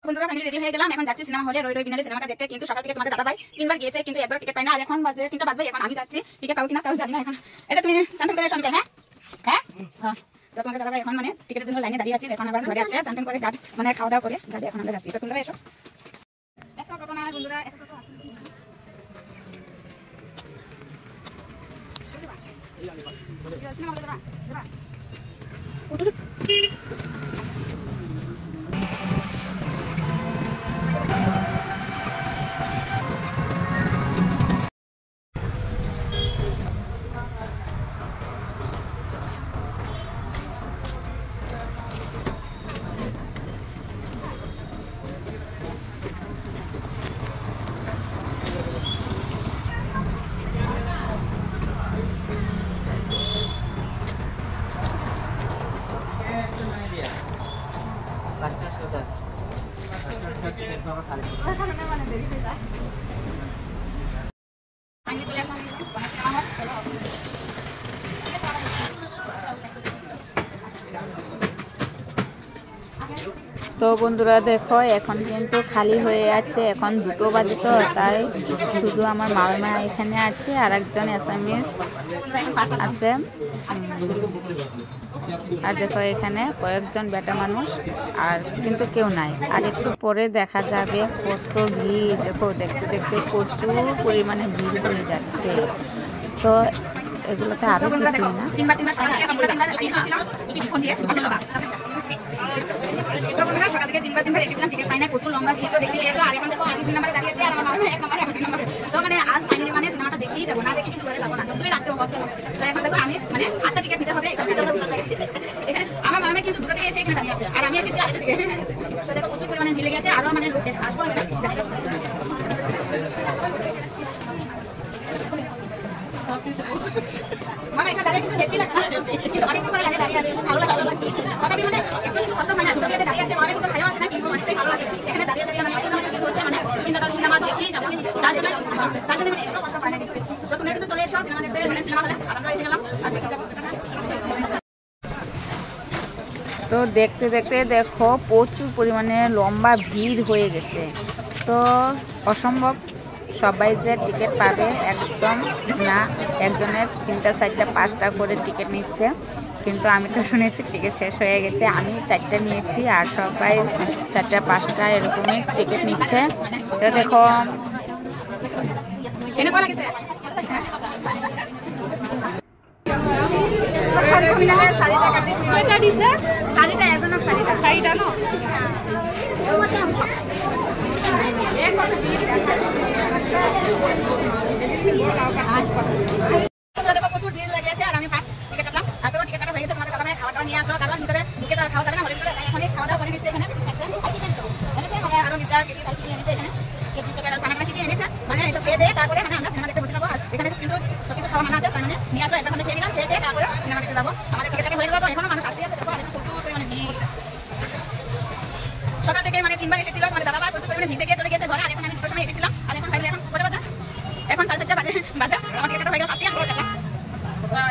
বন্ধুরা finally ready হয়ে গেলাম, এখন যাচ্ছি সিনেমা হলে রই রই বিনালে সিনেমাটা দেখতে। কিন্তু সকাল থেকে তোমাদের দাদা ভাই 3বার গিয়েছে, কিন্তু একবার টিকিট পাই না। আর এখন বাজে 3টা বাজবে, এখন আমি যাচ্ছি, টিকিট পাবো কিনা তাও জানি না। এখন এটা তুমি স্যাম্পল করে শুনতে। হ্যাঁ হ্যাঁ হ্যাঁ, তো তোমাদের দাদা ভাই এখন মানে টিকিটের জন্য লাইনে দাঁড়িয়ে আছি। এখন আবার ঘরে আছে, স্যাম্পল করে গার্ড মানে খাওয়া দাওয়া করে যাবে। এখন আমরা যাচ্ছি, তো তোমরা এসো। একটা কথা না বন্ধুরা, একটা কথা সিনেমা হলে যাবা যাবা। তো বন্ধুরা দেখো, এখন কিন্তু খালি হয়ে আছে, এখন 2টো বাজে। তো তাই শুধু আমার মামা এখানে আছে আর একজন এসএমএস আছে। আর দেখো এখানে কয়েকজন বেটা মানুষ, আর কিন্তু কেউ নাই। আর একটু পরে দেখা যাবে কত ভিড়। দেখো দেখতে দেখতে প্রচুর পরিমাণে ভিড় হয়ে যাচ্ছে। তো এগুলোতে আরো কিছুই না। সকাল থেকে 3বার এসেছিলাম, টিকিট পাই না, প্রচুর লম্বা ভিড় দেখতে পেয়েছো। আর এখন দেখো আমি 2 নম্বরে দাঁড়িয়ে আছি, আর আমার মামা 1 নম্বরে, আমি 2 নম্বরে। তো মানে আজ ফাইনালি মানে সিনেমাটা দেখেই যাবো, না দেখে কিন্তু ঘরে যাবো না, যতই রাত্রে হোক। তো এখন দেখো আমি মানে 8টা টিকিট নিতে হবে। এখানে আমার মামা কিন্তু 2টা থেকে এসে এখানে দাঁড়িয়ে আছে, আর আমি এসেছি 8টা থেকে। তো দেখো প্রচুর পরিমাণে ভিড় লেগে আছে, আরো মানে লোক আসবো। মামা এখানে দাঁড়িয়ে কিন্তু হেপি লাগছে না, কিন্তু অনেকক্ষণ পরে লাগে দাঁড়িয়ে আছে, খুব ভালো লাগে। কথা কি মানে একটু কিন্তু কষ্ট হয় না, 2টা দিয়ে দাঁড়িয়ে আছে, মানে কিন্তু ভালো আসে না, কিন্তু অনেকটাই ভালো লাগে। এখানে দাঁড়িয়ে দাঁড়িয়ে মানে কি হচ্ছে মানে কিন্তু তার সিনেমা দেখেই যাবো, তার জন্য মানে একটু কষ্ট হয় না। তো তুমি কিন্তু চলে এসো সিনেমা দেখতে, মানে সিনেমা হলে আমরা এসে গেলাম, আর দেখে যাবো। তো দেখতে দেখতে দেখো প্রচুর পরিমাণে লম্বা ভিড় হয়ে গেছে। তো অসম্ভব সবাই যে টিকিট পাবে একদম না, একজনের 3টা 4টা 5টা করে টিকিট নিচ্ছে। কিন্তু আমি তো শুনেছি টিকিট শেষ হয়ে গেছে, আমি 4টা নিয়েছি, আর সবাই 4টা 5টা এরকমই টিকিট নিচ্ছে। তো দেখো প্রচুর ভিড় লেগে আছে, আর আমি ফার্স্ট টিকিট কাটলাম। তারপর টিকিট কাটা হয়ে গেছে, তোমাদের দাদা ভাই খাওয়া দাওয়া নিয়ে আসলো। তারপর ভিতরে ঢুকে খাওয়া যাবে না, হলে এখন খাওয়া দাওয়া করে নিচ্ছে এখানে। আরো মিস্টার কেটি সাইকেল এনেছে, এখানে কেটি চোখের সানাগুলো কি এনেছে, মানে এসব খেয়ে দিয়ে তারপরে মানে আমরা সিনেমা দেখতে বসে যাবো। আর এখানে কিন্তু সবকিছু খাওয়া মানা আছে, তার মানে নিয়ে আসলো, একটা সামনে খেয়ে নিলাম, খেয়ে দিয়ে তারপরে সিনেমা দেখতে যাবো। আমাদের টিকিট কাটা হয়ে গেল, তো এখনো মানুষ আসতে আছে। প্রচুর পরিমাণে ভিড়, সকাল থেকে মানে 3বার এসেছিল, মানে দাদা ভাই প্রচুর পরিমাণে ভিড় থেকে চলে গেছে ঘরে। আর এখন আমি 2টার সময় এসেছিলাম, আর এখন ফাইনালি এখন কত বাজে, এখন 7:30 বাজে। আমার টিকিট কাটা হয়ে গেল, ফার্স্টে আমি দেখলাম।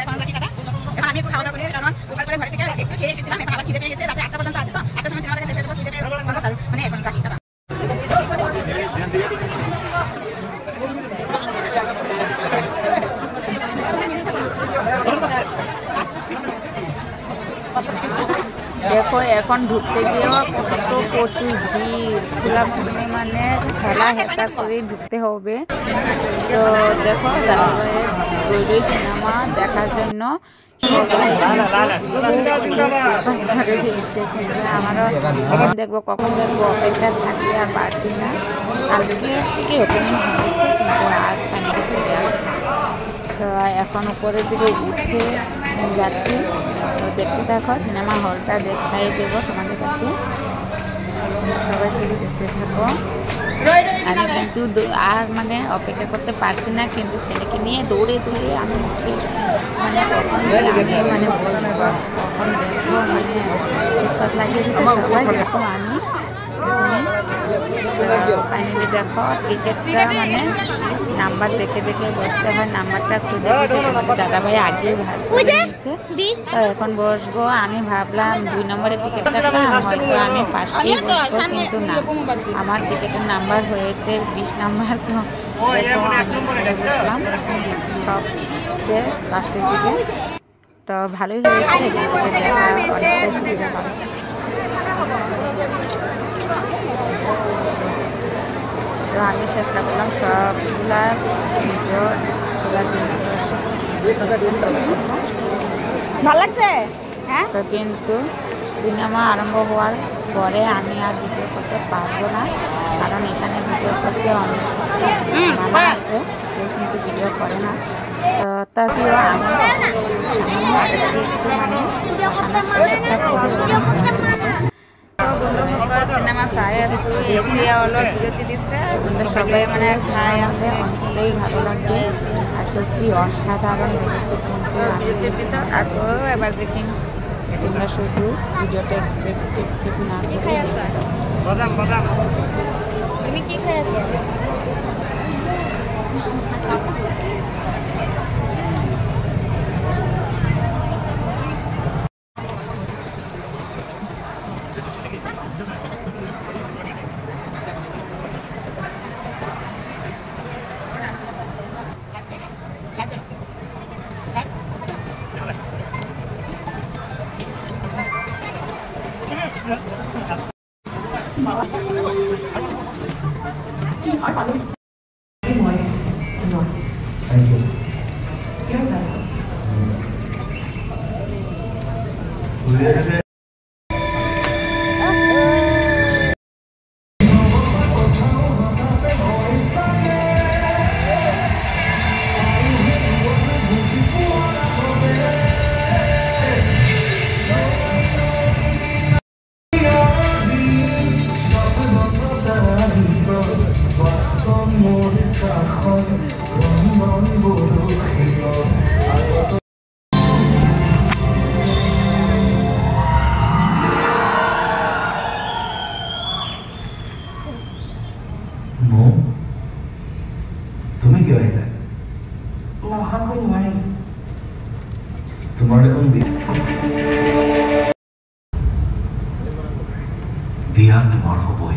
এখন আমরা টিকিট কাটা, এখন আমি একটু খাওয়া দাওয়া করি, কারণ ওখান করে ঘরে থেকে একটু খেয়ে এসেছিলাম। এখন আবার খিদে পেয়ে গেছে, রাতে 8টা পর্যন্ত আছে, তো 8টার সময় সিনেমা দেখা শেষ হয়ে যাবে, খিদে পেয়ে মানে এখন টিকিট কাটা। দেখো এখন ঢুকতে গিয়েও কত প্রচুর ভিড়, খোলাখুলি মানে খেলা হেঁচা করে ঢুকতে হবে। তো দেখো ধারাবাহিক রই রই সিনেমা দেখার জন্য সবাই দিচ্ছে, কিন্তু আমারও কখন দেখবো অপেক্ষা থাকলে আর পারছি না। কালকে থেকে ওপেনিং হয়েছে, কিন্তু আজ ফাইনালি চলে আসবে। তো এখন উপরের দিকে উঠে যাচ্ছি। তো দেখতে থাকো, সিনেমা হলটা দেখাই দেবো তোমাদের কাছে, সবাই শুধু দেখতে থাকো। আমি কিন্তু আর মানে অপেক্ষা করতে পারছি না, কিন্তু ছেলেকে নিয়ে দৌড়ে দৌড়ে আমি মানে কখন মানে বলবো কখন দেখবো, মানে বিপদ লাগিয়ে দিচ্ছে সবাই, যেরকম আমি। ফাইনালি দেখো টিকিটটা মানে নাম্বার দেখে দেখে বসতে হয়, নাম্বারটা খুঁজে খুঁজে তোমাদের দাদাভাই আগেই ভাগ করে নিচ্ছে। তো এখন বসবো, আমি ভাবলাম 2 নম্বরের টিকিট কাটলাম, হয়তো আমি ফার্স্টেই বসবো, কিন্তু না, আমার টিকিটের নাম্বার হয়েছে 20 নাম্বার। তো দেখো আমি বসলাম সবচেয়ে লাস্টের দিকে। তো ভালোই হয়েছে, অনেকটা সুবিধা পাবে। তো আমি চেষ্টা করলাম সবগুলা ভিডিও তোলার জন্য। ভালো লাগছে হ্যাঁ। তো কিন্তু সিনেমা আরম্ভ হওয়ার পরে আমি আর ভিডিও করতে পারবো না, কারণ এখানে ভিডিও করতে অনেক মানা আছে, কেউ কিন্তু ভিডিও করে না। তো তবুও আমি সামান্য একটু মানে আমার চেষ্টা করবো। সিনেমা চাই আছো, এতিয়া অলপ বিরতি দিচ্ছে, সবাই মানে চাই আছে, অনেকটাই ভালো লাগবে। আর সত্যি অসাধারণ লেগেছে, কিন্তু আমি পিছত আকৌ এবার দেখিম। তোমরা শুধু ভিডিওটা স্কিপ না করে তুমি কি খাই আছো? Thank you. তুমি কি হয় নহাকৈ নোৱাৰিম। তোমাৰ দেখোন বিয়া তোমাৰ হ'বই।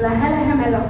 লাহে লাহে মেলক।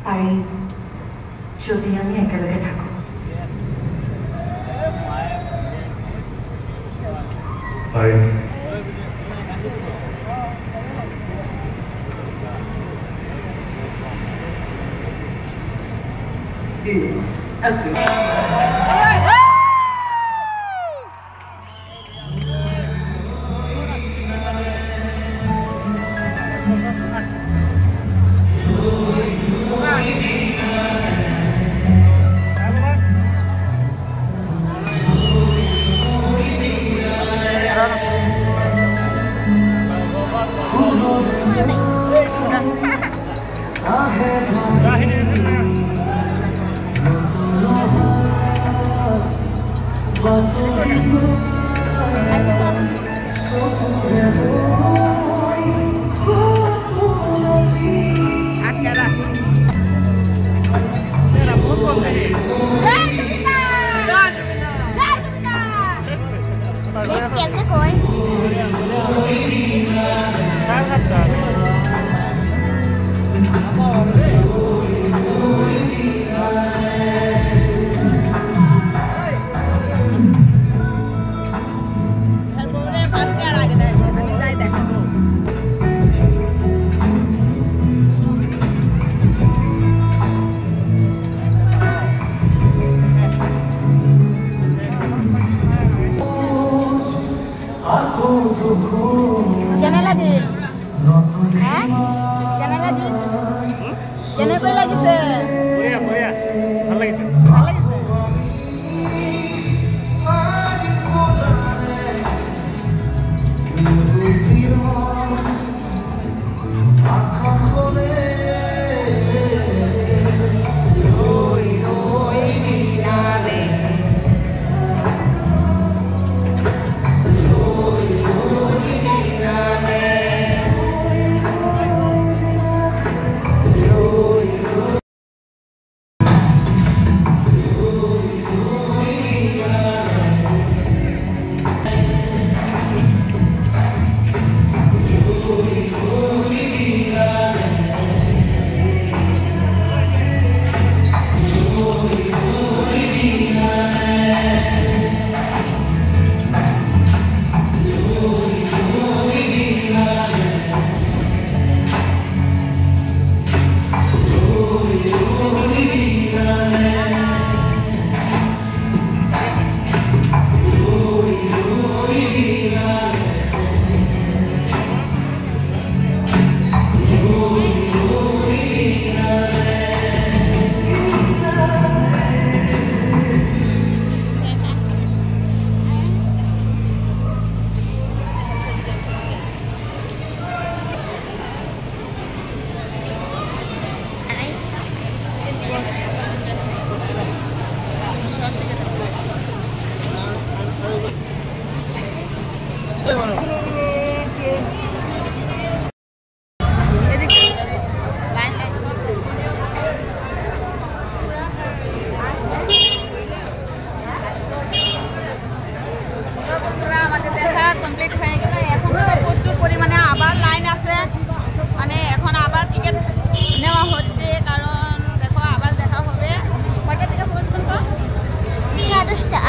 পাৰি, যদি আমি একেলগে থাকোঁ। পাৰিম।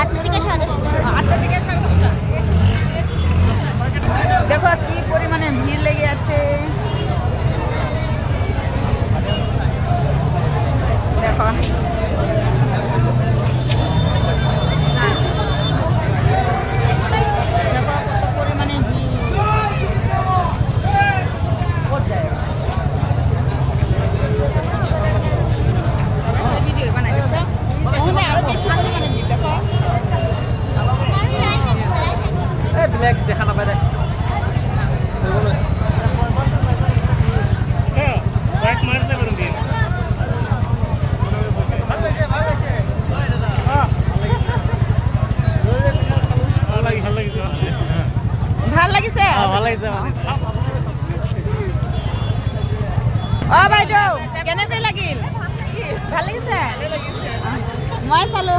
8টা থেকে 10:30। 8টা থেকে 10:30। দেখো কি পরিমাণে ভিড় লেগে আছে। দেখো কত পরিমাণে ভিড়। ভিডিও বানাই দিচ্ছে আরো বেশি পরিমাণে ভিড়। দেখো ব্ল্যাক দেখা না পারে ব্যাক মারতে পারুন দিন ভাল লাগিছে অ বাইদেউ কেনেকৈ লাগিল? ভাল লাগিছে মই চালো।